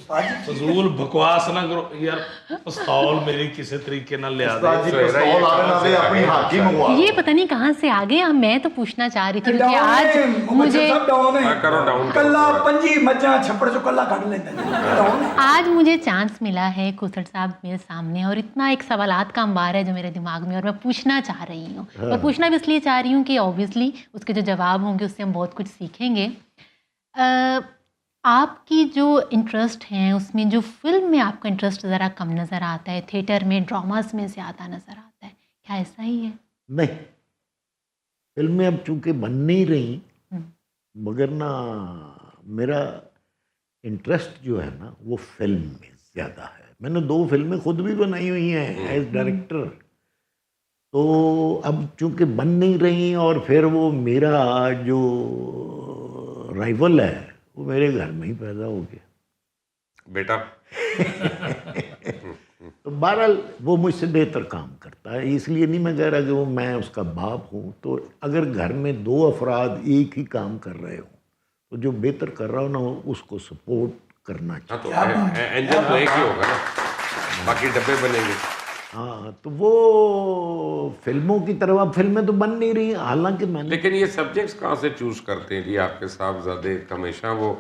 उस्ताद जी ਫਜ਼ੂਲ ਬਕਵਾਸ ਨਾ ਕਰੋ ਯਾਰ, ਪਿਸਤੌਲ ਮੇਰੀ ਕਿਸੇ ਤਰੀਕੇ ਨਾਲ ਲਿਆ ਦੇ। उस्ताद जी पिस्तौल आवे ना वे अपनी हाकी मंगवा ये पता नहीं कहाँ से आ गए। मैं तो पूछना चाह रही थी क्योंकि डाउन आज है, मुझे सब डाउन है। करो डाउन कल्ला पंजी मज्जा छप्पड़ चो कल्ला काट लेता है, डाउन है। आज मुझे चांस मिला है खुसर साहब मेरे सामने, और इतना एक सवालात का अंबार है जो मेरे दिमाग में, और मैं पूछना चाह रही हूँ। और पूछना भी इसलिए चाह रही हूँ कि ऑब्वियसली उसके जो जवाब होंगे उससे हम बहुत कुछ सीखेंगे। आपकी जो इंटरेस्ट हैं उसमें जो फिल्म में आपका इंटरेस्ट ज़रा कम नज़र आता है, थिएटर में ड्रामास में ज़्यादा नज़र आता है, क्या ऐसा ही है? नहीं, फिल्में अब चूंकि बन नहीं रही, मगर ना मेरा इंटरेस्ट जो है ना वो फिल्म में ज़्यादा है। मैंने 2 फिल्में खुद भी बनाई हुई हैं एज डायरेक्टर। तो अब चूंकि बन नहीं रही और फिर वो मेरा जो राइवल है वो मेरे घर में ही पैदा हो गया बेटा। तो बहरहाल वो मुझसे बेहतर काम करता है, इसलिए नहीं मैं कह रहा कि वो मैं उसका बाप हूँ। तो अगर घर में 2 अफराद एक ही काम कर रहे हो तो जो बेहतर कर रहा हो ना उसको सपोर्ट करना चाहिए। हाँ तो इंजन तो एक ही होगा ना, बाकी डब्बे बनेंगे। हाँ, तो वो फिल्मों की तरह अब फिल्में तो बन नहीं रही, हालांकि मैंने लेकिन ये सब्जेक्ट्स कहाँ से चूज करते हैं जी आपके साहबजादे? हमेशा वो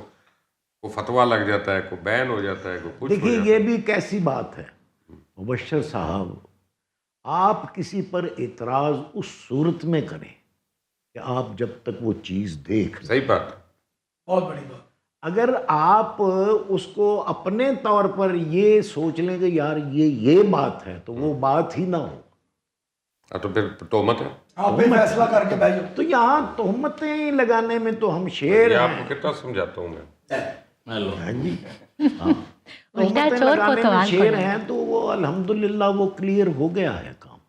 फतवा लग जाता है, कोई बैन हो जाता है, कोई कुछ हो देखिए जाता ये भी एक ऐसी बात है मुबश्शिर साहब, आप किसी पर एतराज़ उस सूरत में करें कि आप जब तक वो चीज़ देख है। लें। सही बात। बहुत बड़ी बात। अगर आप उसको अपने तौर पर ये सोच लें कि यार ये बात है तो वो बात ही ना हो। हाँ तो फिर तोहमत है। आप भी फैसला करके बैठो। तो यहाँ तोहमतें लगाने में तो हम शेर ये हैं। आपको कितना समझाता हूँ मैं। हाँ जी, हाँ। उल्टा तोहमतें चोर को लगाने में सवाल शेर करो। हैं तो वो अल्हम्दुलिल्लाह वो क्लियर हो गया है, काम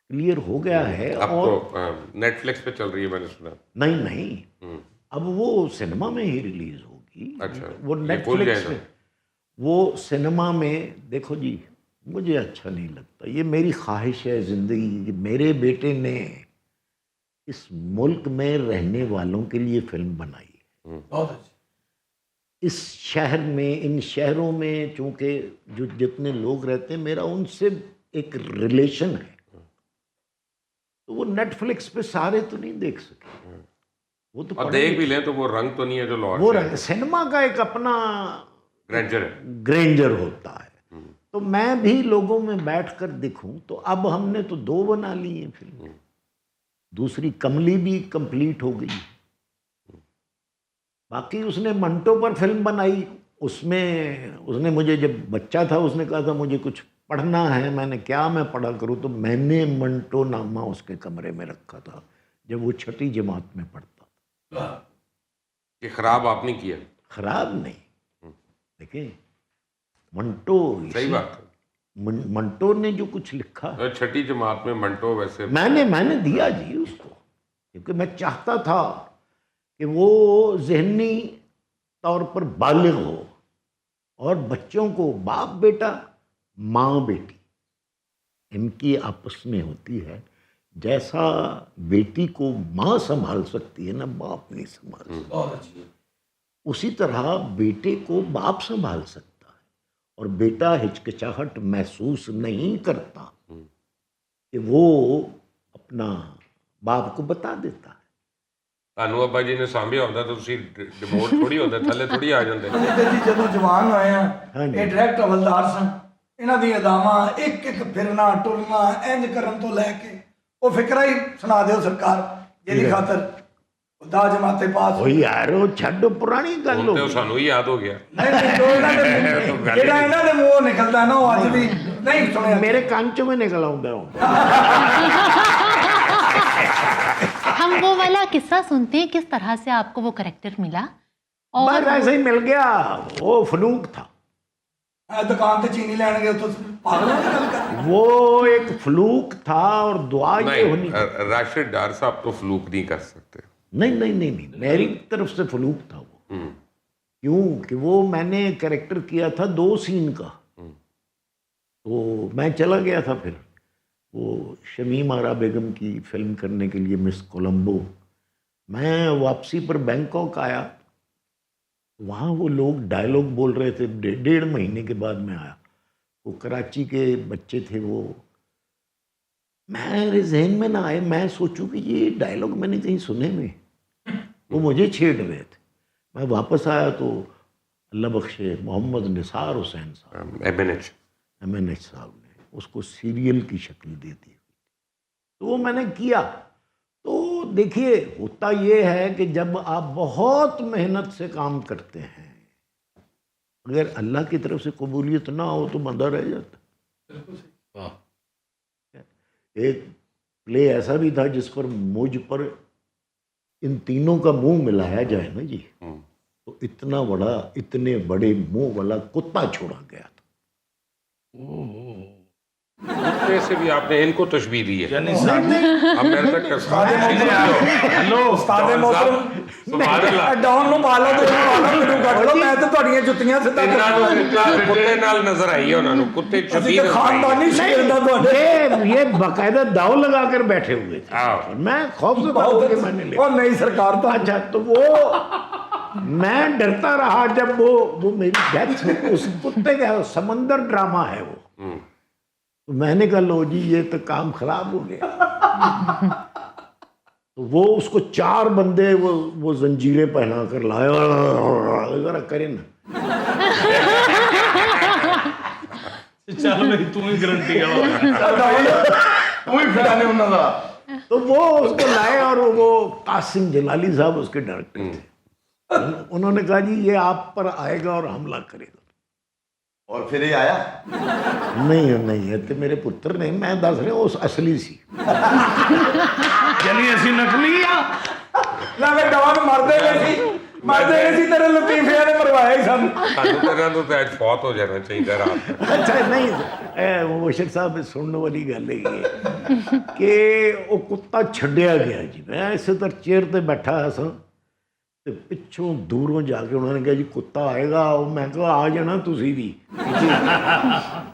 क्लियर हो गया है। अब और तो नेटफ्लिक्स पे चल रही है मैंने सुना। नहीं, अब वो सिनेमा में ही रिलीज होगी। अच्छा, वो ये भूल नेटफ्लिक्स जाएगा। में, वो सिनेमा में देखो जी, मुझे अच्छा नहीं लगता। ये मेरी ख्वाहिश है ज़िंदगी की, मेरे बेटे ने इस मुल्क में रहने वालों के लिए फिल्म बनाई। बहुत अच्छी। इस शहर में, इन शहरों में चूँकि जो जितने लोग रहते हैं मेरा उनसे एक रिलेशन है, तो वो नेटफ्लिक्स पे सारे तो नहीं देख सके। वो तो और देख भी लें तो वो रंग तो नहीं है जो लॉर्ड वो रंग सिनेमा का एक अपना ग्रैंडर है। ग्रेंजर होता है। तो मैं भी लोगों में बैठकर दिखूं, तो अब हमने तो 2 बना ली हैं फिल्म, दूसरी कमली भी कंप्लीट हो गई। बाकी उसने मंटो पर फिल्म बनाई, उसमें उसने मुझे, जब बच्चा था उसने कहा था मुझे कुछ पढ़ना है, मैंने क्या मैं पढ़ा करूं, तो मैंने मंटो नामा उसके कमरे में रखा था जब वो 6ठी जमात में पढ़ता था। ये खराब आपने किया। खराब नहीं, देखिए मंटो, सही बात है। मंटो ने जो कुछ लिखा और 6ठी जमात में मंटो वैसे मैंने दिया जी उसको, क्योंकि मैं चाहता था कि वो ज़हनी तौर पर बालिग हो और बच्चों को बाप बेटा माँ बेटी इनकी आपस में होती है। जैसा बेटी को माँ संभाल सकती है ना, बाप नहीं संभाल सकता, बहुत अच्छी। उसी तरह बेटे को बाप संभाल सकता है। और बेटा हिचकिचाहट महसूस नहीं करता कि वो अपना बाप को बता देता है। ਤੁਹਾਨੂੰ ਅੱਬਾ ਜੀ ਨੇ ਸਾਂਭਿਆ ਹੁੰਦਾ ਤਾਂ ਤੁਸੀਂ ਡਿਮੋਟ ਥੋੜੀ ਹੁੰਦਾ, ਥੱਲੇ ਥੋੜੀ ਆ ਜਾਂਦੇ। ਤੇ ਜੀ ਜਦੋਂ ਜਵਾਨ ਹੋਏ ਆ, ਹਾਂਜੀ। ਇਹ ਡਾਇਰੈਕਟ ਹਵਲਦਾਰ ਸਨ। ਇਹਨਾਂ ਦੀਆਂ ਅਦਾਵਾਂ ਇੱਕ ਇੱਕ ਫਿਰਨਾ ਟੁਰਨਾ ਇੰਜ ਕਰਨ ਤੋਂ ਲੈ ਕੇ ਉਹ ਫਿਕਰਾ ਹੀ ਸੁਣਾ ਦਿਓ ਸਰਕਾਰ, ਜਿਹਦੀ ਖਾਤਰ ਦਾ ਜਮਾਤੇ ਪਾਸ ਉਹ ਯਾਰ ਉਹ ਛੱਡ, ਪੁਰਾਣੀ ਗੱਲ ਹੁਣ ਹੋ ਤੇ ਉਹ ਗਈ। ਸਾਨੂੰ ਹੀ ਯਾਦ ਹੋ ਗਿਆ। ਨਹੀਂ ਜੋ ਇਹਨਾਂ ਦੇ ਜਿਹੜਾ ਇਹਨਾਂ ਦੇ ਮੂੰਹੋਂ ਨਿਕਲਦਾ ਨਾ ਉਹ ਅੱਜ ਵੀ ਨਹੀਂ ਸੁਣਿਆ। ਮੇਰੇ ਕੰਨ ਚੋਂ ਵੀ ਨਿਕਲ ਆਉਂਦਾ ਹੁੰਦਾ। हम वो वाला किस्सा सुनते हैं, किस तरह से आपको वो करेक्टर मिला? और बस ऐसे ही मिल गया, वो फलूक था। दुकान ਤੇ ਚੀਨੀ ਲੈਣ ਗਏ ਉੱਥੋਂ ਪਾਗਲ ਦੀ ਗੱਲ ਕਰ। वो एक फलूक था और दुआ ये होनी। नहीं, राशिद डार साहब तो फ्लूक नहीं कर सकते। नहीं, मेरी तरफ से फलूक था वो। क्यों कि वो मैंने कैरेक्टर किया था 2 सीन का, तो मैं चला गया था फिर वो शमीम आरा बेगम की फिल्म करने के लिए, मिस कोलंबो। मैं वापसी पर बैंकॉक आया वहाँ वो लोग डायलॉग बोल रहे थे। 1.5 महीने के बाद मैं आया। वो कराची के बच्चे थे, वो मेरे जहन में ना आए, मैं सोचूं कि ये डायलॉग मैंने कहीं सुने में, वो मुझे छेड़ रहे थे। मैं वापस आया तो अल्लाह बख्शे मोहम्मद निसार हुसैन साहब MNH साहब ने उसको सीरियल की शक्ल दे दी। तो वो मैंने किया। तो देखिए, होता ये है कि जब आप बहुत मेहनत से काम करते हैं, अगर अल्लाह की तरफ से कबूलियत ना हो तो बंदा रह जाता। एक प्ले ऐसा भी था जिस पर मुझ पर इन तीनों का मुंह मिलाया जाए ना जी, तो इतना बड़ा, इतने बड़े मुंह वाला कुत्ता छोड़ा गया था। कुत्ते से भी आपने इनको तशबीह दी है। यानी अब मेरे तक हेलो ਉਸਤਾਦ ਮੋਹਤਰਮ ਡਾਊਨ ਨੂੰ ਪਾਲੋ ਤੇ ਪਾਲੋ ਮੈਨੂੰ ਕੱਢ ਲਓ, ਮੈਂ ਤਾਂ ਤੁਹਾਡੀਆਂ ਜੁੱਤੀਆਂ ਸਿੱਧਾ ਕੁੱਤੇ ਨਾਲ ਨਜ਼ਰ ਆਈ ਹੈ ਉਹਨਾਂ ਨੂੰ, ਕੁੱਤੇ ਅਸੀਂ ਛਬੀਹ ਤਾਂ ਖਾਨਦਾਨੀ ਸ਼ੇਰ ਦਾ ਤੁਹਾਡੇ ये बाकायदा दाव लगा कर बैठे हुए थे। हाँ। मैं खौफ से होकर मैंने लिया। ਉਹ ਨਹੀਂ ਸਰਕਾਰ ਤਾਂ अच्छा, तो वो मैं डरता रहा जब वो मेरी डेथ, उस कुत्ते का समंदर ड्रामा है वो। तो मैंने कहा लो जी, ये तो काम खराब हो गया। तो वो उसको 4 बंदे वो जंजीरें पहना कर लाए, जरा करे ना। ਚੱਲ ਬਈ ਤੂੰ ਹੀ ਗਰੰਟੀ ਵਾਲਾ ਤੂੰ ਹੀ ਫਿਟਾਨੇ ਉਹਨਾਂ ਦਾ। तो वो उसको लाए और वो कासिम जलाली साहब उसके डायरेक्टर थे। उन्होंने कहा जी ये आप पर आएगा और हमला करेगा। और फिर ये आया नहीं नहीं, ये तो मेरे पुत्र ने, मैं दस रहा उस असली सी। ਯਾਨੀ ਅਸੀਂ ਨਕਲੀ ਆ। ਨਾ ਵੇ ਡਾਊਨ ਮਰਦੇ ਗਏ ਸੀ ਤੇਰੇ ਲਤੀਫਿਆਂ ਨੇ ਮਰਵਾਇਆ ਹੀ ਸਾਨੂੰ। ਸਾਨੂੰ ਤਾਂ ਇਹਨਾਂ ਨੂੰ ਤਾਂ ਅੱਜ ਫੌਤ ਹੋ ਜਾਣਾ ਚਾਹੀਦਾ ਰਾਤ। अच्छा नहीं, वो मुशक साहब सुनने वाली गल है कि वो कुत्ता छड्डिया गया जी। मैं इसे तर चेयर ते बैठा सा ते पिछों दूरों जाके उन्होंने कहा जी कुत्ता आएगा। मैं कहा आ जाना तुसी भी।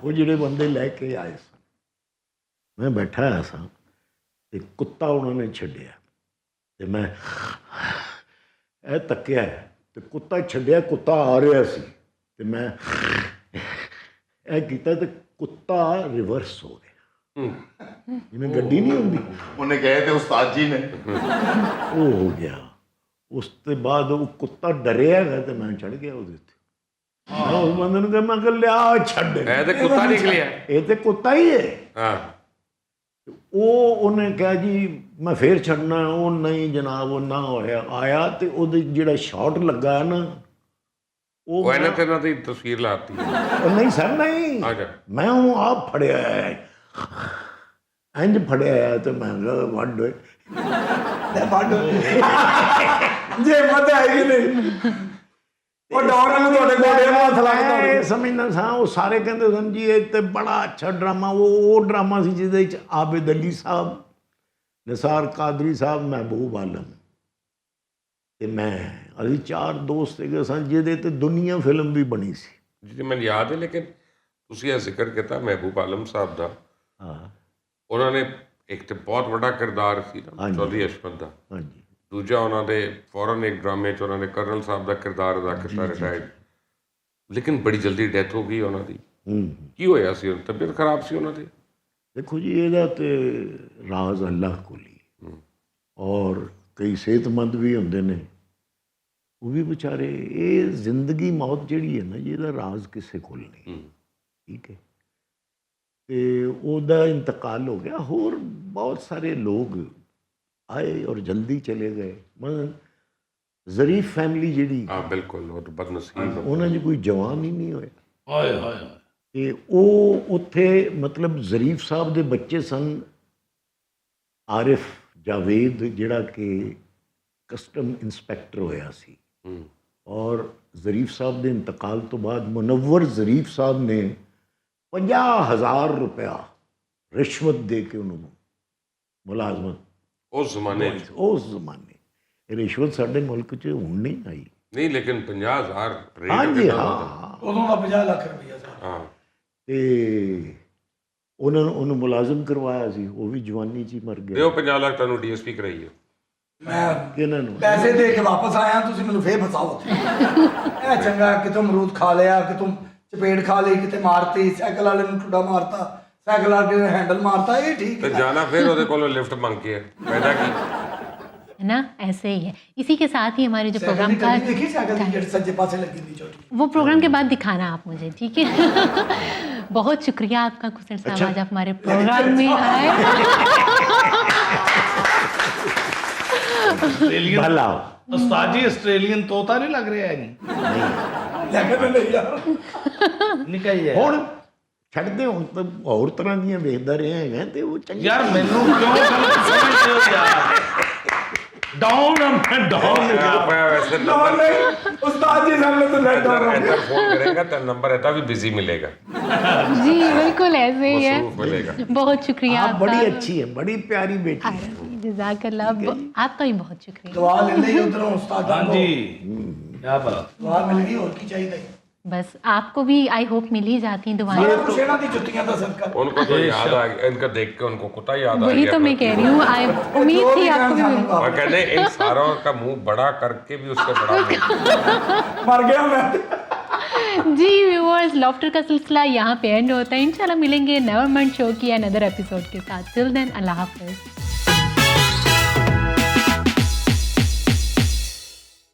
वो जिहड़े बंदे लैके आए सन, मैं बैठा सा ते कुत्ता उन्होंने छड्डिया ते मैं ਇਹ ਤੱਕਿਆ ਤੇ ਕੁੱਤਾ ਛੱਡਿਆ, ਕੁੱਤਾ ਆ ਰਿਹਾ ਸੀ ਤੇ ਮੈਂ ਇਹ ਕੀਤਾ ਤੇ ਕੁੱਤਾ ਰਿਵਰਸ ਹੋ ਗਿਆ, ਜਿਵੇਂ ਗੱਡੀ ਨਹੀਂ ਹੁੰਦੀ ਉਹਨੇ ਕਹੇ ਤੇ ਉਸਤਾਦ ਜੀ ਨੇ ਉਹ ਹੋ ਗਿਆ। ਉਸ ਤੋਂ ਬਾਅਦ ਉਹ ਕੁੱਤਾ ਡਰਿਆ ਹੈਗਾ ਤੇ ਮੈਂ ਚੜ ਗਿਆ ਉਹਦੇ ਉੱਤੇ। ਮੈਂ ਉਸ ਬੰਦੇ ਨੂੰ ਕਿਹਾ, ਮੈਂ ਕਿਹਾ ਲਿਆ ਛੱਡ, ਇਹ ਤੇ ਕੁੱਤਾ ਨਿਕਲਿਆ। ਇਹ ਤੇ ਕੁੱਤਾ ਹੀ ਹੈ। ਹਾਂ, ਉਹਨੇ ਕਿਹਾ ਜੀ ਮੈਂ ਫੇਰ ਛੱਡਣਾ। ਉਹ ਨਹੀਂ ਜਨਾਬ, ਉਹ ਨਾ ਹੋਇਆ। ਆਇਆ ਤੇ ਉਹਦੇ ਜਿਹੜਾ ਸ਼ਾਟ ਲੱਗਾ ਨਾ, ਉਹ ਇਹਨਾਂ ਤੇ ਇਹਨਾਂ ਦੀ ਤਸਵੀਰ ਲਾਤੀ। ਉਹ ਨਹੀਂ ਸਰ, ਨਹੀਂ, ਅੱਛਾ, ਮੈਂ ਉਹ ਆਪ ਫੜਿਆ ਹੈ, ਇੰਜ ਫੜਿਆ ਹੈ ਤੇ ਮੈਂ ਕਿਹਾ ਵੱਢ ਓਏ। ਜੇ ਮਤ ਆਏਗੀ ਨਹੀਂ ਉਹ ਡਾਊਨ ਨੂੰ ਤੁਹਾਡੇ ਗੋਡੇ ਨੂੰ ਹੱਥ ਲਾ ਕੇ ਦੌੜ ਮੈਂ ਸਮਝਦਾ ਸਾਂ ਉਹ ਸਾਰੇ ਕਹਿੰਦੇ ਸਨ ਜੀ ਇਹ ਤੇ ਬੜਾ ਅੱਛਾ ਡਰਾਮਾ। ਉਹ ਡਰਾਮਾ ਸੀ ਜਿਹਦੇ ਵਿੱਚ ਆਬਿਦ ਅਲੀ ਸਾਹਿਬ, ਨਿਸਾਰ ਕਾਦਰੀ ਸਾਹਿਬ, ਮਹਿਬੂਬ ਆਲਮ ਤੇ ਮੈਂ, ਅਸੀਂ 4 ਦੋਸਤ ਹੈਗੇ ਸਨ ਜਿਹਦੇ ਤੇ ਦੁਨੀਆ ਫਿਲਮ ਵੀ ਬਣੀ ਸੀ। ਜੀ ਮੈਨੂੰ ਯਾਦ ਹੈ। ਲੇਕਿਨ ਤੁਸੀਂ ਇਹ ਜ਼ਿਕਰ ਕੀਤਾ ਮਹਿਬੂਬ ਆਲਮ ਸਾਹਿਬ ਦਾ। ਹਾਂ ਉਹਨਾਂ ਨੇ ਇੱਕ ਤੇ ਬਹੁਤ ਵੱਡਾ ਕਿਰਦਾਰ ਸੀ ਨਾ ਹਾਂਜੀ। ਚੌਧਰੀ ਅਸ਼ਫਕ ਦਾ। ਹਾਂਜੀ, ਦੂਜਾ ਉਹਨਾਂ ਦੇ ਫੌਰਨ ਇੱਕ ਡਰਾਮੇ 'ਚ ਉਹਨਾਂ ਨੇ ਕਰਨਲ ਸਾਹਿਬ ਦਾ ਕਿਰਦਾਰ ਅਦਾ ਕੀਤਾ, ਰਿਟਾਇਰਡ। ਲੇਕਿਨ ਬੜੀ ਜਲਦੀ ਡੈਥ ਹੋ ਗਈ ਉਹਨਾਂ ਦੀ। ਕੀ ਹੋਇਆ ਸੀ? ਤਬੀਅਤ ਖਰਾਬ ਸੀ ਉਹਨਾਂ ਦੀ? ਦੇਖੋ ਜੀ, ਇਹਦਾ ਤੇ ਰਾਜ਼ ਅੱਲਾਹ ਕੋਲ ਹੀ। ਔਰ ਕਈ ਸਿਹਤਮੰਦ ਵੀ ਹੁੰਦੇ ਨੇ, ਉਹ ਵੀ ਵਿਚਾਰੇ, ਇਹ ਜ਼ਿੰਦਗੀ ਮੌਤ ਜਿਹੜੀ ਹੈ ਨਾ ਜੀ, ਇਹਦਾ ਰਾਜ਼ ਕਿਸੇ ਕੋਲ ਨਹੀਂ। ਠੀਕ ਹੈ, ਤੇ ਉਹਦਾ ਇੰਤਕਾਲ ਹੋ ਗਿਆ। ਹੋਰ ਬਹੁਤ ਸਾਰੇ ਲੋਕ ਆਏ ਔਰ ਜਲਦੀ ਚਲੇ ਗਏ। ਮਤਲਬ ਜ਼ਰੀਫ ਫੈਮਿਲੀ ਜਿਹੜੀ, ਹਾਂ ਬਿਲਕੁਲ, ਉਹ ਤਾਂ ਬਦਨਸੀਬ। ਉਹਨਾਂ 'ਚ ਕੋਈ ਜਵਾਨ ਹੀ ਨਹੀਂ ਹੋਇਆ। ਹਾਏ ਹਾਏ ਹਾਏ। ਤੇ ਉਹ ਉੱਥੇ ਮਤਲਬ ਜ਼ਰੀਫ ਸਾਹਿਬ ਦੇ ਬੱਚੇ ਸਨ। ਆਰਿਫ ਜਾਵੇਦ ਜਿਹੜਾ ਕਿ ਕਸਟਮ ਇੰਸਪੈਕਟਰ ਹੋਇਆ ਸੀ, ਔਰ ਜ਼ਰੀਫ ਸਾਹਿਬ ਦੇ ਇੰਤਕਾਲ ਤੋਂ ਬਾਅਦ ਮੁਨੱਵਰ ਜ਼ਰੀਫ ਸਾਹਿਬ ਨੇ 50,000 ਰੁਪਇਆ ਰਿਸ਼ਵਤ ਦੇ ਕੇ ਉਹਨੂੰ ਮੁਲਾਜ਼ਮਤ, ਉਸ ਜ਼ਮਾਨੇ 'ਚ। ਉਸ ਜ਼ਮਾਨੇ ਰਿਸ਼ਵਤ ਸਾਡੇ ਮੁਲਕ 'ਚ ਹੁਣ ਨਹੀਂ ਆਈ। ਨਹੀਂ, ਲੇਕਿਨ 50,000 ਰੇਟ ਹਾਂਜੀ, ਕਿੰਨਾ ਹਾਂ ਹੁੰਦਾ? ਉਦੋਂ ਦਾ 50 ਲੱਖ ਰੁਪਈਆ ਸੀ। ਹਾਂ, ਤੇ ਉਹਨੂੰ ਮੁਲਾਜ਼ਮ ਕਰਵਾਇਆ ਸੀ, ਉਹ ਵੀ ਜਵਾਨੀ 'ਚ ਹੀ ਮਰ ਤੇ ਗਿਆ। ਉਹ 50 ਲੱਖ ਤੁਹਾਨੂੰ ਡੀਐਸਪੀ ਕਰਾਈ ਹੈ। ਮੈਂ ਕਿਹਨਾਂ ਨੂੰ ਪੈਸੇ ਦੇ ਕੇ ਵਾਪਸ ਆਇਆ, ਤੁਸੀਂ ਮੈਨੂੰ ਫੇਰ ਫਸਾਓ। ਇਹ ਚੰਗਾ, ਕਿਤੋਂ ਅਮਰੂਦ ਖਾ ਲਿਆ, ਕਿਤੋਂ ਚਪੇੜ ਖਾ ਲਈ, ਕਿਤੇ ਮਾਰਤੀ, ਸਾਈਕਲ ਵਾਲੇ ਨੂੰ ਠੁੱਡਾ ਮਾਰਤਾ, ਸਾਈਕਲ ਵਾਲੇ ਨੇ ਹੈਂਡਲ ਮਾਰਤਾ, ਇਹ ਠੀਕ ਤੇ ਹੈ। ਜਾਣਾ ਫਿਰ ਉਹਦੇ ਕੋਲੋਂ ਲਿਫਟ ਮੰਗ ਕੇ ਪੈਦਾ ਕੀ है ना, ऐसे ही है। इसी के साथ ही हमारे जो साइकिल प्रोग्राम की का गड्डी देखी, साइकिल की गड्डी सज्जे पासे लगी हुई छोटी। वो प्रोग्राम के बाद दिखाना आप मुझे, ठीक है। बहुत शुक्रिया आपका खुसर साहब, आज आप हमारे प्रोग्राम में आए। ਆਸਟ੍ਰੇਲੀਅਨ भला ਉਸਤਾਦ ਜੀ ਆਸਟ੍ਰੇਲੀਅਨ ਤੋਤਾ ਨਹੀਂ ਲੱਗ ਰਿਹਾ ਹੈ लेकिन नहीं यार, ਨਿਕਾਈ ਹੈ ਹੁਣ ਛੱਡਦੇ, ਹੁਣ ਤਾਂ ਹੋਰ ਤਰ੍ਹਾਂ ਦੀਆਂ ਵੇਖਦਾ ਰਿਹਾ ਹੈਗਾ ਤੇ ਉਹ ਚੰਗੀ ਯਾਰ ਮੈਨੂੰ ਕਿਉਂ ਗਲਤ ਸਮਝਦੇ ਹੋ ਯਾਰ ਡਾਊਨ ਮੈਂ ਡਾਊਨ मैं वैसे ना नहीं, उस्ताद जी सामने तो लेट हो रहा हूँ। ऐसा फोन करेगा तो नंबर रहता भी बिजी मिलेगा, जी बिल्कुल ऐसे ही है। मसरूफ मिलेगा। बहुत शुक्रिया आप बड़ी आपका। अच्छी है, बड़ी प्यारी बेटी है। जज़ाकल्लाह, आपका भी बहुत शुक्रिया। दुआ ले ली उधरों उस्ताद को, ਹਾਂਜੀ ਕੀ ਬਾਤ दुआ मिल गई, और की चाहिए। बस आपको भी आई होप मिल ही जाती हैं दुआएं। सारा कुछ ਇਹਨਾਂ ਦੀ ਜੁੱਤੀਆਂ ਦਾ ਸਦਕਾ। उनको तो याद आ गया, इनका देख के उनको कुत्ता याद आ वही गया तो मैं कह रही हूँ, उम्मीद थी आपको भी मिल- और कहते हैं इन सारों का मुंह बड़ा करके भी उससे बड़ा मुंह। मर गया मैं। जी व्यूअर्स, लॉफ्टर का सिलसिला यहाँ पे एंड होता है। इंशाल्लाह मिलेंगे नेवर माइंड शो की अनदर एपिसोड के साथ। टिल देन, अल्लाह हाफिज़।